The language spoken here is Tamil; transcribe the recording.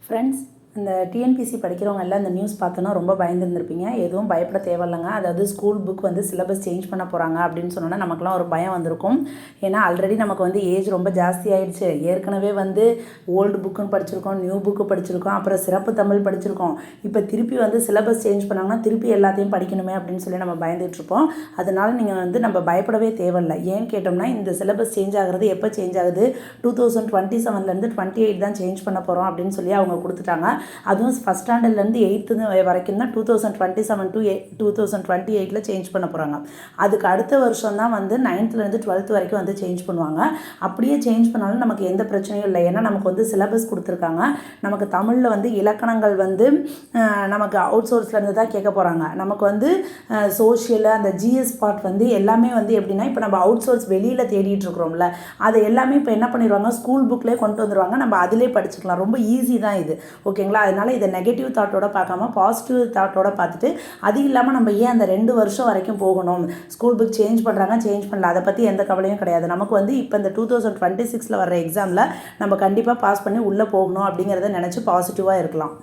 ஃப்ரெண்ட்ஸ், இந்த டிஎன்பிசி படிக்கிறவங்க எல்லாம் இந்த நியூஸ் பார்த்தோன்னா ரொம்ப பயந்துருந்துருப்பீங்க. எதுவும் பயப்பட தேவையில்லைங்க. அதாவது ஸ்கூல் புக் வந்து சிலபஸ் சேஞ்ச் பண்ண போகிறாங்க அப்படின்னு சொன்னோன்னா நமக்குலாம் ஒரு பயம் வந்திருக்கும். ஏன்னா ஆல்ரெடி நமக்கு வந்து ஏஜ் ரொம்ப ஜாஸ்தி ஆகிடுச்சு. ஏற்கனவே வந்து ஓல்டு புக்குன்னு படிச்சிருக்கோம், நியூ புக்கு படிச்சிருக்கோம், அப்புறம் சிறப்பு தமிழ் படிச்சிருக்கோம். இப்போ திருப்பி வந்து சிலபஸ் சேஞ்ச் பண்ணாங்கன்னா திருப்பி எல்லாத்தையும் படிக்கணுமே அப்படின்னு சொல்லி நம்ம பயந்துட்டுருப்போம். அதனால் நீங்கள் வந்து நம்ம பயப்படவே தேவையில்லை. ஏன்னு கேட்டோம்னா இந்த சிலபஸ் சேஞ்ச் ஆகிறது எப்போ சேஞ்ச் ஆகுது, 2027 28 தான் சேஞ்ச் பண்ண போகிறோம் அப்படின்னு சொல்லி அவங்க கொடுத்துட்டாங்க. அதுவும் ஃபஸ்ட் ஸ்டாண்டர்ட்லேருந்து 8th வரைக்கும் தான் 2027 to 2028 சேஞ்ச் பண்ண போகிறாங்க. அதுக்கு அடுத்த வருஷம் தான் வந்து 9th 12th வரைக்கும் வந்து சேஞ்ச் பண்ணுவாங்க. அப்படியே சேஞ்ச் பண்ணாலும் நமக்கு எந்த பிரச்சனையும் இல்லை. ஏன்னா நமக்கு வந்து சிலபஸ் கொடுத்துருக்காங்க. நமக்கு தமிழில் வந்து இலக்கணங்கள் வந்து நமக்கு அவுட் சோர்ஸ்லேருந்து தான் கேட்க போகிறாங்க. நமக்கு வந்து சோஷியல் அந்த ஜிஎஸ் பார்ட் வந்து எல்லாமே வந்து எப்படின்னா இப்போ நம்ம அவுட் சோர்ஸ் வெளியில் தேடிட்டு இருக்கிறோம்ல, அதை எல்லாமே இப்போ என்ன பண்ணிடுவாங்க, ஸ்கூல் புக்லேயே கொண்டு வந்துடுவாங்க. நம்ம அதிலே படிச்சுக்கலாம். ரொம்ப ஈஸி தான் இது. ஓகேங்களா? அதனால் இதை நெகட்டிவ் தாட்டோட பார்க்காம பாசிட்டிவ் தாட்டோட பார்த்துட்டு, அது இல்லாமல் நம்ம ஏன் அந்த 2 வருஷம் வரைக்கும் போகணும், ஸ்கூல் புக் சேஞ்ச் பண்ணுறாங்க சேஞ்ச் பண்ணல, அதை பற்றி எந்த கவலையும் கிடையாது. நமக்கு வந்து இப்போ இந்த 2026 வர்ற எக்ஸாமில் நம்ம கண்டிப்பாக பாஸ் பண்ணி உள்ளே போகணும் அப்படிங்கிறத நினச்சி பாசிட்டிவாக இருக்கலாம்.